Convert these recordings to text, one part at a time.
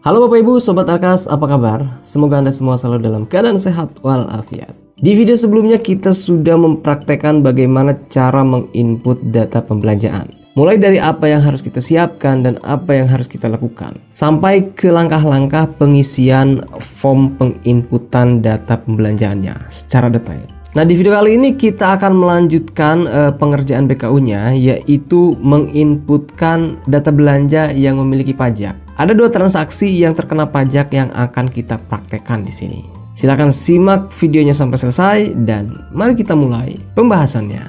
Halo Bapak Ibu, Sobat Arkas, apa kabar? Semoga Anda semua selalu dalam keadaan sehat walafiat. Di video sebelumnya kita sudah mempraktekkan bagaimana cara menginput data pembelanjaan. Mulai dari apa yang harus kita siapkan dan apa yang harus kita lakukan, sampai ke langkah-langkah pengisian form penginputan data pembelanjaannya secara detail. Nah, di video kali ini kita akan melanjutkan pengerjaan BKU-nya, yaitu menginputkan data belanja yang memiliki pajak. Ada dua transaksi yang terkena pajak yang akan kita praktekkan di sini. Silakan simak videonya sampai selesai dan mari kita mulai pembahasannya.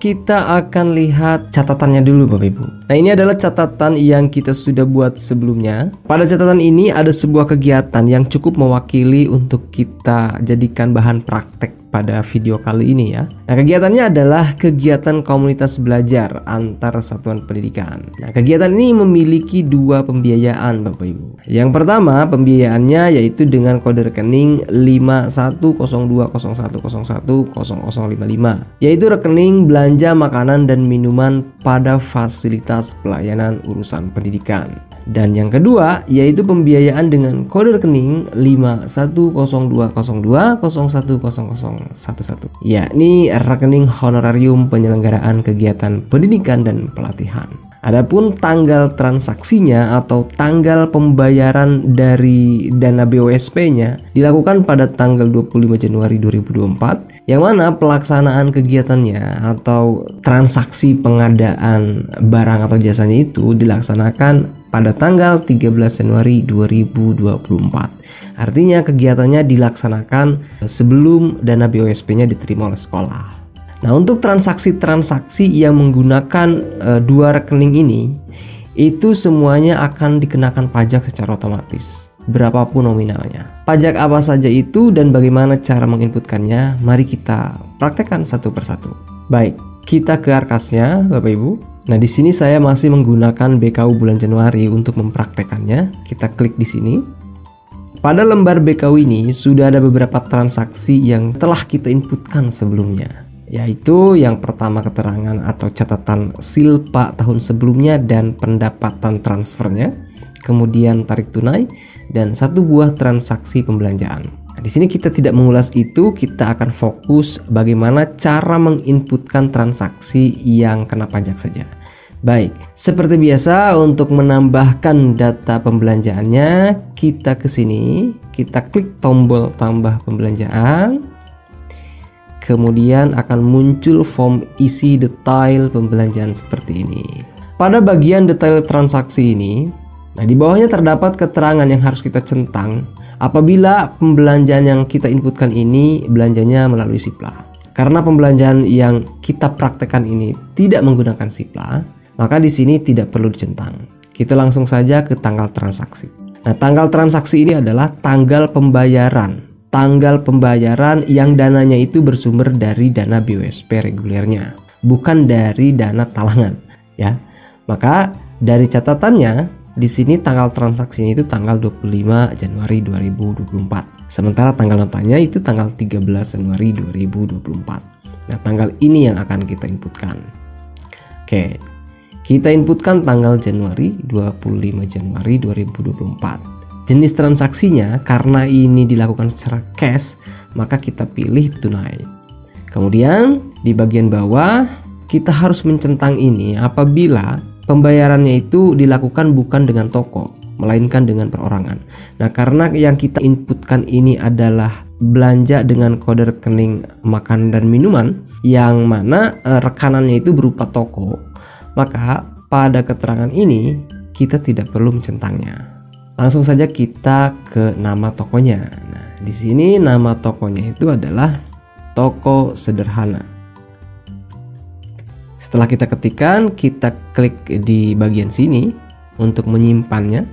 Kita akan lihat catatannya dulu Bapak Ibu. Nah, ini adalah catatan yang kita sudah buat sebelumnya. Pada catatan ini ada sebuah kegiatan yang cukup mewakili untuk kita jadikan bahan praktek pada video kali ini ya. Nah, kegiatannya adalah kegiatan komunitas belajar antar satuan pendidikan. Nah, kegiatan ini memiliki dua pembiayaan Bapak Ibu. Yang pertama, pembiayaannya yaitu dengan kode rekening 510201010055, yaitu rekening belanja makanan dan minuman pada fasilitas pelayanan urusan pendidikan. Dan yang kedua yaitu pembiayaan dengan kode rekening 510202010011, yakni rekening honorarium penyelenggaraan kegiatan pendidikan dan pelatihan. Adapun tanggal transaksinya atau tanggal pembayaran dari dana BOSP-nya dilakukan pada tanggal 25 Januari 2024, yang mana pelaksanaan kegiatannya atau transaksi pengadaan barang atau jasanya itu dilaksanakan pada tanggal 13 Januari 2024. Artinya kegiatannya dilaksanakan sebelum dana BOSP-nya diterima oleh sekolah. Nah, untuk transaksi-transaksi yang menggunakan dua rekening ini, itu semuanya akan dikenakan pajak secara otomatis, berapapun nominalnya. Pajak apa saja itu dan bagaimana cara menginputkannya, mari kita praktekkan satu persatu. Baik, kita ke Arkasnya, Bapak Ibu. Nah, di sini saya masih menggunakan BKU bulan Januari untuk mempraktekannya. Kita klik di sini. Pada lembar BKU ini sudah ada beberapa transaksi yang telah kita inputkan sebelumnya, yaitu yang pertama keterangan atau catatan silpa tahun sebelumnya dan pendapatan transfernya, kemudian tarik tunai, dan satu buah transaksi pembelanjaan. Nah, di sini kita tidak mengulas itu, kita akan fokus bagaimana cara menginputkan transaksi yang kena pajak saja. Baik, seperti biasa untuk menambahkan data pembelanjaannya, kita ke sini, kita klik tombol tambah pembelanjaan. Kemudian akan muncul form isi detail pembelanjaan seperti ini. Pada bagian detail transaksi ini, nah di bawahnya terdapat keterangan yang harus kita centang apabila pembelanjaan yang kita inputkan ini belanjanya melalui SIPLA. Karena pembelanjaan yang kita praktekkan ini tidak menggunakan SIPLA, maka di sini tidak perlu dicentang. Kita langsung saja ke tanggal transaksi. Nah, tanggal transaksi ini adalah tanggal pembayaran. Tanggal pembayaran yang dananya itu bersumber dari dana BOSP regulernya, bukan dari dana talangan, ya. Maka dari catatannya di sini tanggal transaksinya itu tanggal 25 Januari 2024. Sementara tanggal notanya itu tanggal 13 Januari 2024. Nah, tanggal ini yang akan kita inputkan. Oke. Kita inputkan tanggal Januari 25 Januari 2024. Jenis transaksinya karena ini dilakukan secara cash, maka kita pilih tunai. Kemudian di bagian bawah kita harus mencentang ini apabila pembayarannya itu dilakukan bukan dengan toko, melainkan dengan perorangan. Nah, karena yang kita inputkan ini adalah belanja dengan kode rekening makanan dan minuman, yang mana rekanannya itu berupa toko, maka pada keterangan ini kita tidak perlu mencentangnya. Langsung saja kita ke nama tokonya. Nah, di sini nama tokonya itu adalah Toko Sederhana. Setelah kita ketikkan, kita klik di bagian sini untuk menyimpannya.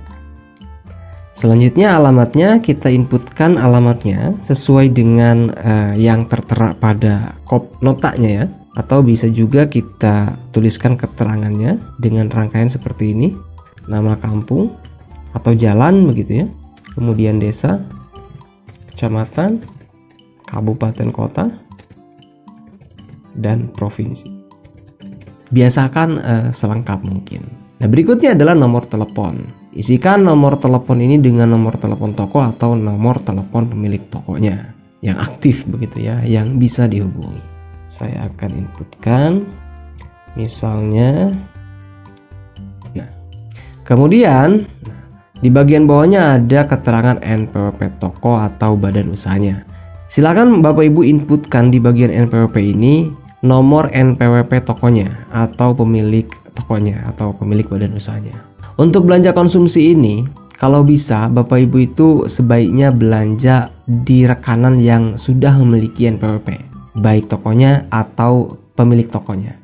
Selanjutnya alamatnya, kita inputkan alamatnya sesuai dengan yang tertera pada kop notanya ya. Atau bisa juga kita tuliskan keterangannya dengan rangkaian seperti ini. Nama kampung atau jalan begitu ya, kemudian desa, kecamatan, kabupaten kota, dan provinsi. biasakan selengkap mungkin. Nah, berikutnya adalah nomor telepon. Isikan nomor telepon ini dengan nomor telepon toko atau nomor telepon pemilik tokonya yang aktif begitu ya, yang bisa dihubungi. Saya akan inputkan misalnya. Nah, kemudian di bagian bawahnya ada keterangan NPWP toko atau badan usahanya. Silakan Bapak Ibu inputkan di bagian NPWP ini nomor NPWP tokonya atau pemilik tokonya atau pemilik badan usahanya. Untuk belanja konsumsi ini, kalau bisa Bapak Ibu itu sebaiknya belanja di rekanan yang sudah memiliki NPWP, baik tokonya atau pemilik tokonya.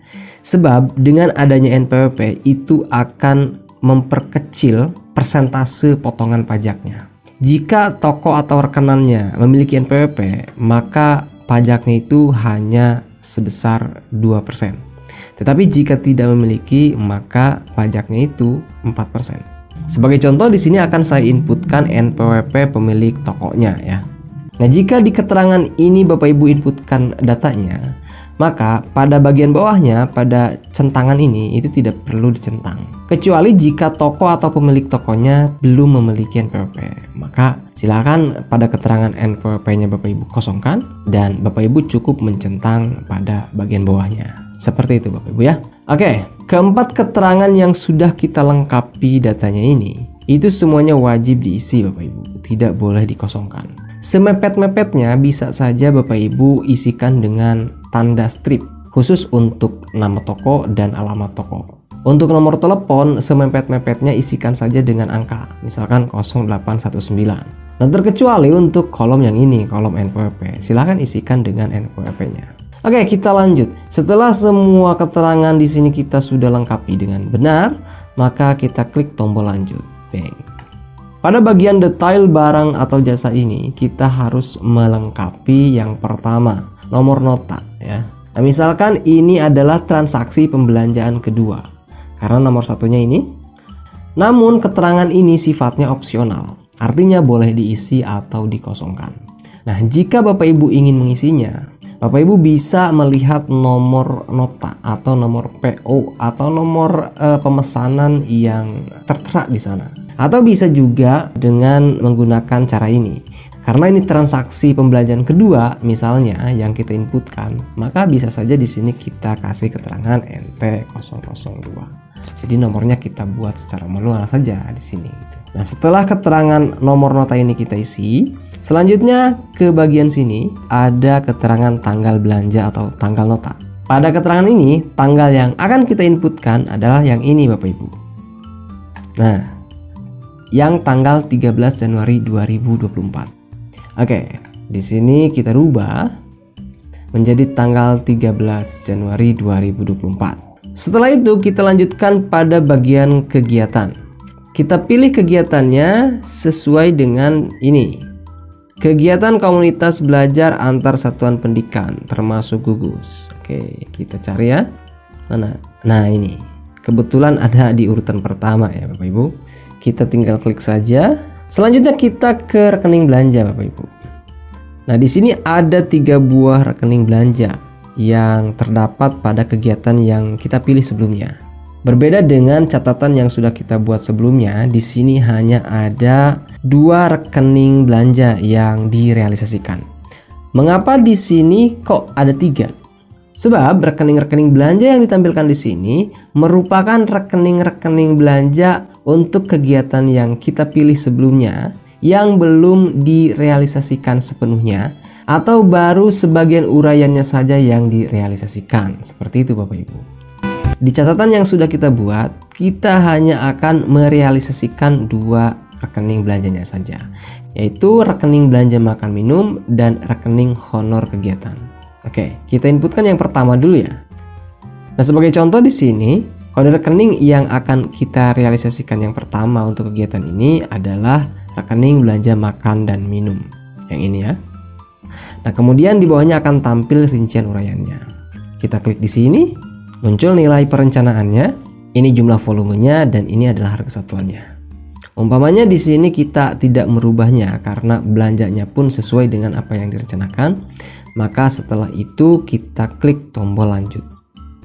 Sebab dengan adanya NPWP itu akan memperkecil persentase potongan pajaknya. Jika toko atau rekenannya memiliki NPWP, maka pajaknya itu hanya sebesar 2%. Tetapi jika tidak memiliki, maka pajaknya itu 4%. Sebagai contoh di sini akan saya inputkan NPWP pemilik tokonya ya. Nah, jika di keterangan ini Bapak Ibu inputkan datanya, maka pada bagian bawahnya pada centangan ini itu tidak perlu dicentang. Kecuali jika toko atau pemilik tokonya belum memiliki NPWP, maka silakan pada keterangan NPWP-nya Bapak Ibu kosongkan dan Bapak Ibu cukup mencentang pada bagian bawahnya. Seperti itu Bapak Ibu ya. Oke, keempat keterangan yang sudah kita lengkapi datanya ini, itu semuanya wajib diisi Bapak Ibu, tidak boleh dikosongkan. Semepet-mepetnya bisa saja Bapak Ibu isikan dengan tanda strip khusus untuk nama toko dan alamat toko. Untuk nomor telepon, semepet-mepetnya isikan saja dengan angka, misalkan 0819. Nah, terkecuali untuk kolom yang ini, kolom NPWP, silahkan isikan dengan NPWP-nya. Oke, kita lanjut. Setelah semua keterangan di sini kita sudah lengkapi dengan benar, maka kita klik tombol lanjut. Bang. Pada bagian detail barang atau jasa ini, kita harus melengkapi yang pertama, nomor nota ya. Nah, misalkan ini adalah transaksi pembelanjaan kedua, karena nomor satunya ini. Namun keterangan ini sifatnya opsional, artinya boleh diisi atau dikosongkan. Nah, jika Bapak Ibu ingin mengisinya, Bapak Ibu bisa melihat nomor nota atau nomor PO atau nomor pemesanan yang tertera di sana. Atau bisa juga dengan menggunakan cara ini. Karena ini transaksi pembelanjaan kedua misalnya yang kita inputkan, maka bisa saja di sini kita kasih keterangan NT002. Jadi nomornya kita buat secara manual saja di sini. Nah, setelah keterangan nomor nota ini kita isi, selanjutnya ke bagian sini ada keterangan tanggal belanja atau tanggal nota. Pada keterangan ini, tanggal yang akan kita inputkan adalah yang ini Bapak Ibu. Nah, yang tanggal 13 Januari 2024. Oke, di sini kita rubah menjadi tanggal 13 Januari 2024. Setelah itu kita lanjutkan pada bagian kegiatan. Kita pilih kegiatannya sesuai dengan ini. Kegiatan komunitas belajar antar satuan pendidikan termasuk gugus. Oke, kita cari ya. Mana? Nah, ini. Kebetulan ada di urutan pertama ya Bapak Ibu. Kita tinggal klik saja. Selanjutnya kita ke rekening belanja Bapak Ibu. Nah, di sini ada 3 buah rekening belanja yang terdapat pada kegiatan yang kita pilih sebelumnya. Berbeda dengan catatan yang sudah kita buat sebelumnya, di sini hanya ada 2 rekening belanja yang direalisasikan. Mengapa di sini kok ada 3? Sebab rekening-rekening belanja yang ditampilkan di sini merupakan rekening-rekening belanja untuk kegiatan yang kita pilih sebelumnya yang belum direalisasikan sepenuhnya atau baru sebagian uraiannya saja yang direalisasikan. Seperti itu Bapak Ibu. Di catatan yang sudah kita buat, kita hanya akan merealisasikan 2 rekening belanjanya saja, yaitu rekening belanja makan minum dan rekening honor kegiatan. Oke, kita inputkan yang pertama dulu ya. Nah, sebagai contoh di sini, kode rekening yang akan kita realisasikan yang pertama untuk kegiatan ini adalah rekening belanja makan dan minum. Yang ini ya. Nah, kemudian di bawahnya akan tampil rincian uraiannya. Kita klik di sini, muncul nilai perencanaannya, ini jumlah volumenya dan ini adalah harga satuannya. Umpamanya di sini kita tidak merubahnya karena belanjanya pun sesuai dengan apa yang direncanakan, maka setelah itu kita klik tombol lanjut.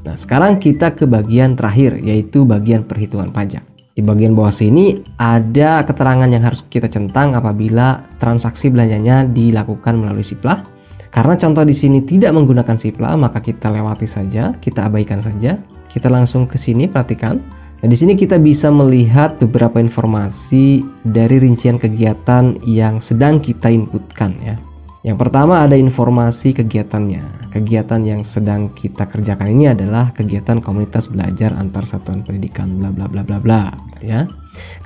Nah, sekarang kita ke bagian terakhir, yaitu bagian perhitungan pajak. Di bagian bawah sini ada keterangan yang harus kita centang apabila transaksi belanjanya dilakukan melalui Siplah. Karena contoh di sini tidak menggunakan Siplah, maka kita lewati saja, kita abaikan saja. Kita langsung ke sini, perhatikan. Nah, di sini kita bisa melihat beberapa informasi dari rincian kegiatan yang sedang kita inputkan ya. Yang pertama ada informasi kegiatannya. Kegiatan yang sedang kita kerjakan ini adalah kegiatan komunitas belajar antar satuan pendidikan bla bla bla bla bla ya.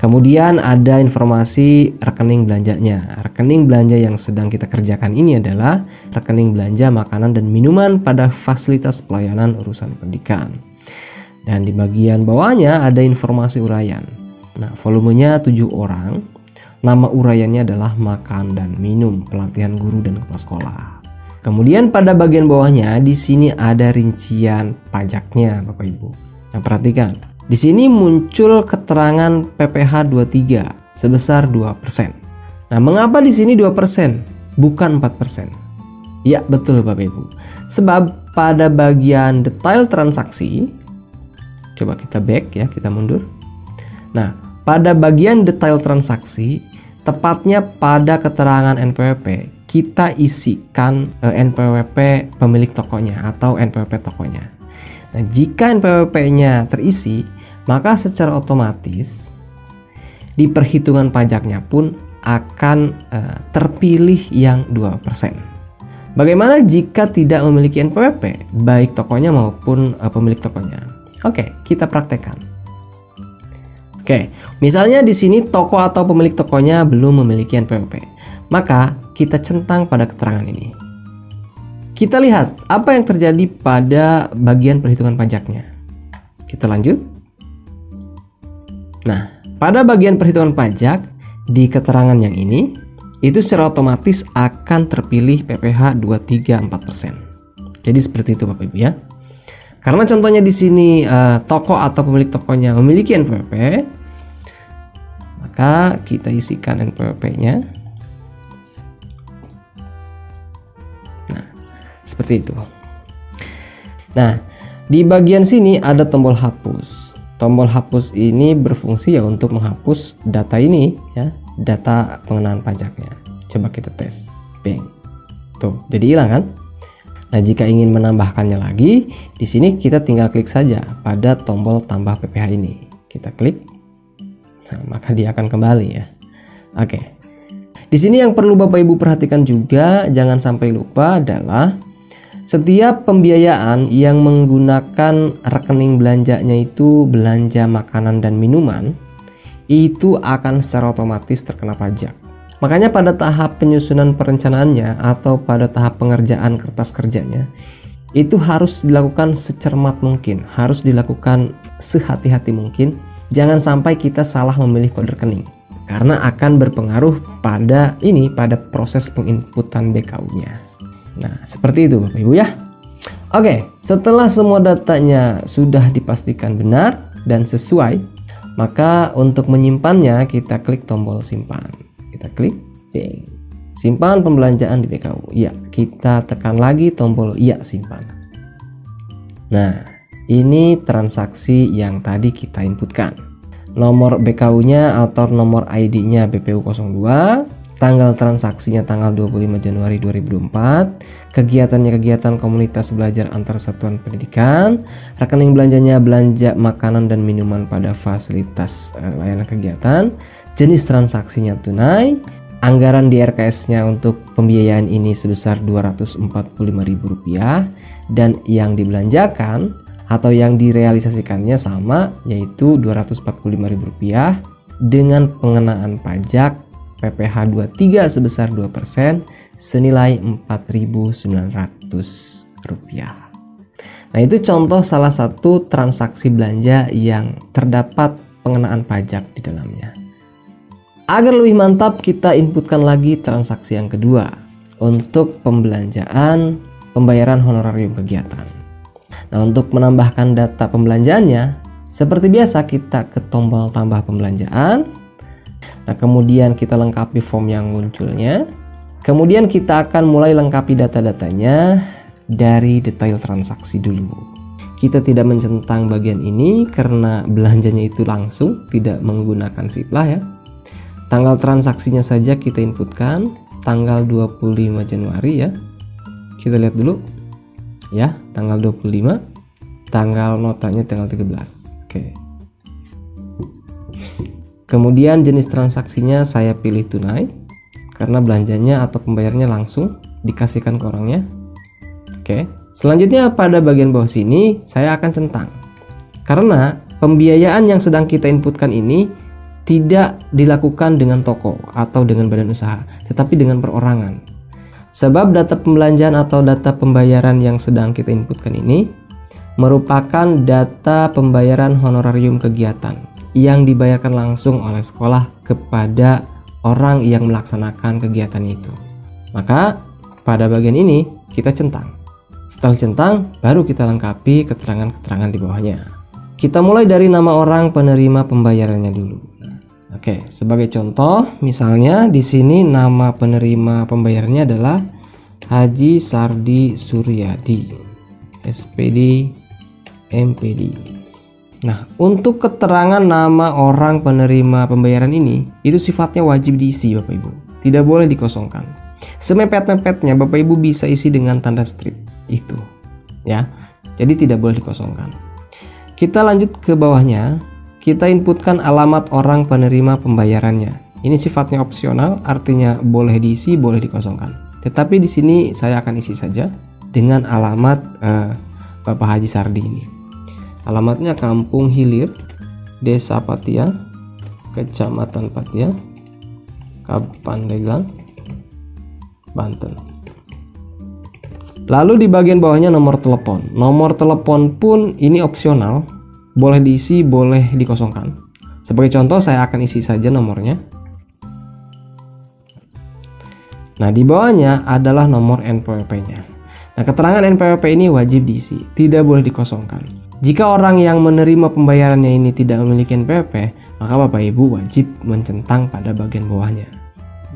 Kemudian ada informasi rekening belanjanya. Rekening belanja yang sedang kita kerjakan ini adalah rekening belanja makanan dan minuman pada fasilitas pelayanan urusan pendidikan. Dan di bagian bawahnya ada informasi uraian. Nah, volumenya 7 orang. Nama uraiannya adalah makan dan minum, pelatihan guru dan kepala sekolah. Kemudian pada bagian bawahnya di sini ada rincian pajaknya, Bapak Ibu. Nah, perhatikan. Di sini muncul keterangan PPh 23 sebesar 2%. Nah, mengapa di sini 2%, bukan 4%? Ya, betul Bapak Ibu. Sebab pada bagian detail transaksi, coba kita back ya, kita mundur. Nah, pada bagian detail transaksi, tepatnya pada keterangan NPWP, kita isikan NPWP pemilik tokonya atau NPWP tokonya. Nah, jika NPWP-nya terisi, maka secara otomatis di perhitungan pajaknya pun akan terpilih yang 2%. Bagaimana jika tidak memiliki NPWP, baik tokonya maupun pemilik tokonya? Oke, kita praktekkan. Oke, misalnya di sini toko atau pemilik tokonya belum memiliki NPWP, maka kita centang pada keterangan ini. Kita lihat apa yang terjadi pada bagian perhitungan pajaknya. Kita lanjut. Nah, pada bagian perhitungan pajak di keterangan yang ini, itu secara otomatis akan terpilih PPh 234%. Jadi seperti itu Bapak Ibu ya. Karena contohnya di sini toko atau pemilik tokonya memiliki NPWP, maka kita isikan NPWP-nya. Nah, seperti itu. Nah, di bagian sini ada tombol hapus. Tombol hapus ini berfungsi ya untuk menghapus data ini ya, data pengenaan pajaknya. Coba kita tes. Bang. Tuh, jadi hilang kan? Nah, jika ingin menambahkannya lagi, di sini kita tinggal klik saja pada tombol tambah PPh ini. Kita klik, nah, maka dia akan kembali ya. Oke. Di sini yang perlu Bapak Ibu perhatikan juga, jangan sampai lupa adalah setiap pembiayaan yang menggunakan rekening belanjanya itu belanja makanan dan minuman, itu akan secara otomatis terkena pajak. Makanya pada tahap penyusunan perencanaannya atau pada tahap pengerjaan kertas kerjanya, itu harus dilakukan secermat mungkin, harus dilakukan sehati-hati mungkin. Jangan sampai kita salah memilih kode rekening, karena akan berpengaruh pada proses penginputan BKU-nya. Nah, seperti itu Bapak Ibu ya. Oke, setelah semua datanya sudah dipastikan benar dan sesuai, maka untuk menyimpannya kita klik tombol simpan. Kita klik, simpan pembelanjaan di BKU. Ya, kita tekan lagi tombol ya simpan. Nah, ini transaksi yang tadi kita inputkan. Nomor BKU-nya atau nomor ID-nya BPU02, tanggal transaksinya tanggal 25 Januari 2024, kegiatannya kegiatan komunitas belajar antar satuan pendidikan, rekening belanjanya belanja makanan dan minuman pada fasilitas layanan kegiatan, jenis transaksinya tunai, anggaran di RKS-nya untuk pembiayaan ini sebesar Rp245.000, dan yang dibelanjakan atau yang direalisasikannya sama, yaitu Rp245.000 dengan pengenaan pajak PPh 23 sebesar 2% senilai Rp4.900. Nah, itu contoh salah satu transaksi belanja yang terdapat pengenaan pajak di dalamnya. Agar lebih mantap, kita inputkan lagi transaksi yang kedua untuk pembelanjaan pembayaran honorarium kegiatan. Nah, untuk menambahkan data pembelanjaannya, seperti biasa kita ke tombol tambah pembelanjaan. Nah, kemudian kita lengkapi form yang munculnya. Kemudian kita akan mulai lengkapi data-datanya dari detail transaksi dulu. kita tidak mencentang bagian ini karena belanjanya itu langsung, tidak menggunakan siplah ya. Tanggal transaksinya saja kita inputkan, tanggal 25 Januari ya. Kita lihat dulu ya, tanggal 25, tanggal notanya tanggal 13. Oke. Kemudian jenis transaksinya saya pilih tunai karena belanjanya atau pembayarannya langsung dikasihkan ke orangnya. Oke. Selanjutnya pada bagian bawah sini saya akan centang. Karena pembiayaan yang sedang kita inputkan ini tidak dilakukan dengan toko atau dengan badan usaha, tetapi dengan perorangan. Sebab data pembelanjaan atau data pembayaran yang sedang kita inputkan ini merupakan data pembayaran honorarium kegiatan yang dibayarkan langsung oleh sekolah kepada orang yang melaksanakan kegiatan itu. Maka pada bagian ini kita centang. Setelah centang, baru kita lengkapi keterangan-keterangan di bawahnya. Kita mulai dari nama orang penerima pembayarannya dulu. Oke, sebagai contoh, misalnya di sini nama penerima pembayarannya adalah Haji Sardi Suryadi, SPD, MPD. Nah, untuk keterangan nama orang penerima pembayaran ini, itu sifatnya wajib diisi Bapak Ibu. Tidak boleh dikosongkan. Semepet-mepetnya Bapak Ibu bisa isi dengan tanda strip itu, ya. Jadi tidak boleh dikosongkan. Kita lanjut ke bawahnya. Kita inputkan alamat orang penerima pembayarannya. Ini sifatnya opsional, artinya boleh diisi, boleh dikosongkan. Tetapi di sini saya akan isi saja dengan alamat Bapak Haji Sardi ini. Alamatnya Kampung Hilir, Desa Patia, Kecamatan Patia, Pandeglang, Banten. Lalu di bagian bawahnya nomor telepon. Nomor telepon pun ini opsional. Boleh diisi, boleh dikosongkan. Sebagai contoh saya akan isi saja nomornya. Nah, di bawahnya adalah nomor NPWP-nya. Nah, keterangan NPWP ini wajib diisi, tidak boleh dikosongkan. Jika orang yang menerima pembayarannya ini tidak memiliki NPWP, maka Bapak Ibu wajib mencentang pada bagian bawahnya.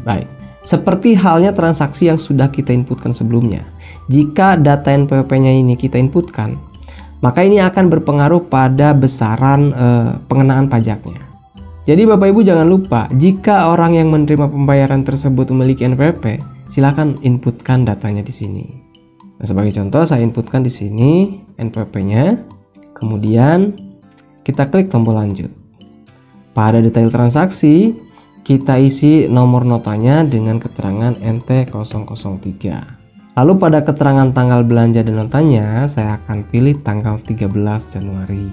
Baik, seperti halnya transaksi yang sudah kita inputkan sebelumnya. Jika data NPWP-nya ini kita inputkan, maka ini akan berpengaruh pada besaran pengenaan pajaknya. Jadi Bapak Ibu jangan lupa, jika orang yang menerima pembayaran tersebut memiliki NPWP, silakan inputkan datanya di sini. Nah, sebagai contoh saya inputkan di sini NPWP-nya, kemudian kita klik tombol lanjut. Pada detail transaksi, kita isi nomor notanya dengan keterangan NT003. Lalu pada keterangan tanggal belanja dan notanya, saya akan pilih tanggal 13 Januari.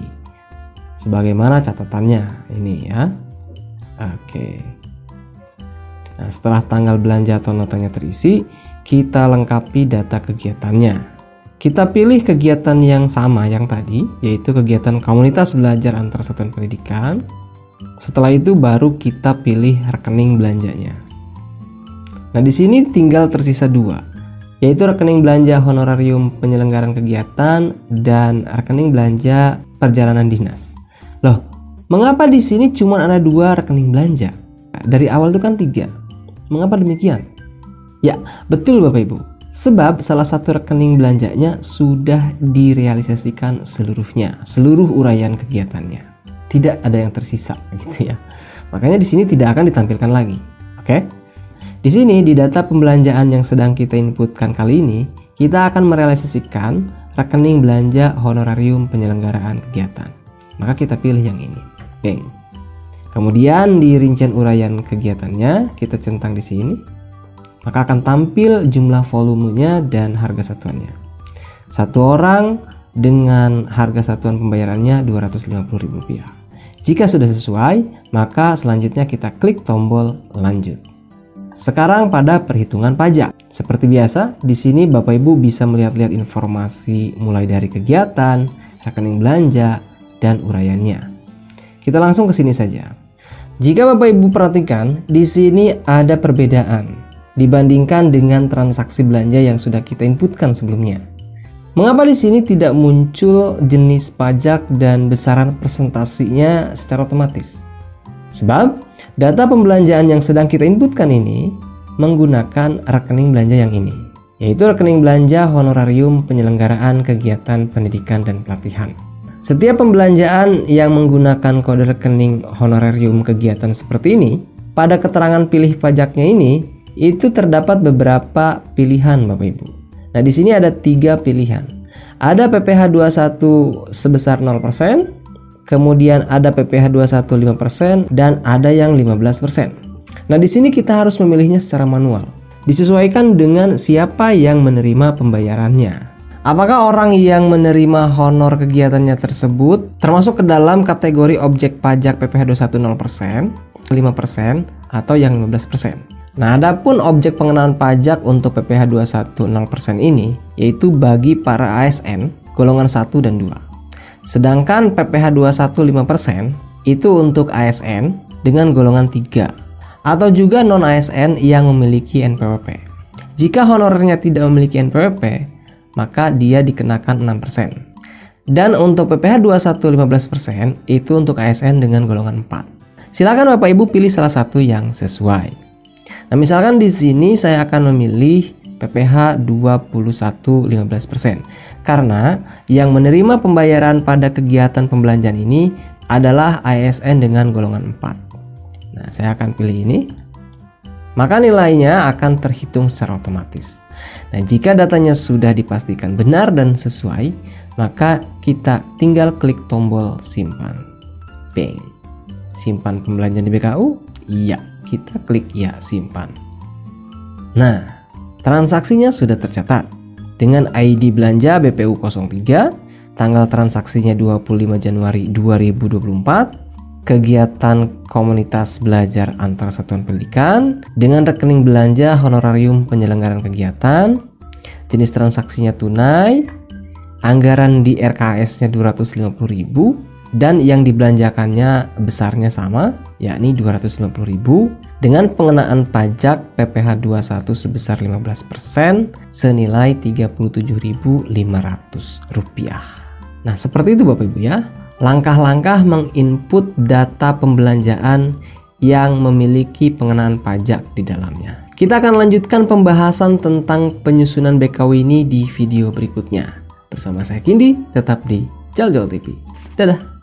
Sebagaimana catatannya ini ya. Oke. Nah, setelah tanggal belanja atau notanya terisi, kita lengkapi data kegiatannya. Kita pilih kegiatan yang sama yang tadi, yaitu kegiatan komunitas belajar antar satuan pendidikan. Setelah itu baru kita pilih rekening belanjanya. Nah, di sini tinggal tersisa dua, yaitu rekening belanja honorarium penyelenggaraan kegiatan dan rekening belanja perjalanan dinas. Loh, mengapa di sini cuma ada dua rekening belanja? Dari awal itu kan 3. Mengapa demikian? Ya, betul Bapak Ibu. Sebab salah satu rekening belanjanya sudah direalisasikan seluruhnya, seluruh uraian kegiatannya. Tidak ada yang tersisa gitu ya. Makanya di sini tidak akan ditampilkan lagi. Oke? Di sini di data pembelanjaan yang sedang kita inputkan kali ini, kita akan merealisasikan rekening belanja honorarium penyelenggaraan kegiatan. Maka kita pilih yang ini. Oke. Kemudian di rincian uraian kegiatannya kita centang di sini. Maka akan tampil jumlah volumenya dan harga satuannya. Satu orang dengan harga satuan pembayarannya Rp250.000. Jika sudah sesuai, maka selanjutnya kita klik tombol lanjut. Sekarang pada perhitungan pajak. Seperti biasa, di sini Bapak Ibu bisa melihat-lihat informasi mulai dari kegiatan, rekening belanja, dan uraiannya. Kita langsung ke sini saja. Jika Bapak Ibu perhatikan, di sini ada perbedaan dibandingkan dengan transaksi belanja yang sudah kita inputkan sebelumnya. Mengapa di sini tidak muncul jenis pajak dan besaran presentasinya secara otomatis? Sebab data pembelanjaan yang sedang kita inputkan ini menggunakan rekening belanja yang ini. yaitu rekening belanja honorarium penyelenggaraan kegiatan pendidikan dan pelatihan. Setiap pembelanjaan yang menggunakan kode rekening honorarium kegiatan seperti ini, pada keterangan pilih pajaknya ini, itu terdapat beberapa pilihan Bapak Ibu. Nah, di sini ada 3 pilihan. Ada PPh 21 sebesar 0%, kemudian ada PPh 21 5%, dan ada yang 15%. Nah, di sini kita harus memilihnya secara manual. Disesuaikan dengan siapa yang menerima pembayarannya. Apakah orang yang menerima honor kegiatannya tersebut termasuk ke dalam kategori objek pajak PPh 21 0%, 5%, atau yang 15%? Nah, adapun objek pengenaan pajak untuk PPh 21 0% ini yaitu bagi para ASN golongan 1 dan 2. Sedangkan PPh 21 5% itu untuk ASN dengan golongan 3 atau juga non-ASN yang memiliki NPWP. Jika honorernya tidak memiliki NPWP, maka dia dikenakan 6%. Dan untuk PPh 21 15% itu untuk ASN dengan golongan 4. Silakan Bapak Ibu pilih salah satu yang sesuai. Nah, misalkan di sini saya akan memilih PPh 21 15% karena yang menerima pembayaran pada kegiatan pembelanjaan ini adalah ASN dengan golongan 4. Nah, saya akan pilih ini. Maka nilainya akan terhitung secara otomatis. Nah, jika datanya sudah dipastikan benar dan sesuai, maka kita tinggal klik tombol simpan. Bang. Simpan pembelanjaan di BKU? Iya, kita klik ya simpan. Nah, transaksinya sudah tercatat dengan ID belanja BPU 03, tanggal transaksinya 25 Januari 2024. Kegiatan komunitas belajar antar satuan pendidikan dengan rekening belanja honorarium penyelenggaraan kegiatan, jenis transaksinya tunai, anggaran di RKS-nya 250.000 dan yang dibelanjakannya besarnya sama, yakni 250.000 dengan pengenaan pajak PPh 21 sebesar 15% senilai Rp37.500. Nah, seperti itu Bapak Ibu ya. Langkah-langkah menginput data pembelanjaan yang memiliki pengenaan pajak di dalamnya. Kita akan lanjutkan pembahasan tentang penyusunan BKU ini di video berikutnya. Bersama saya Kindi, tetap di Jaljal TV. Dadah!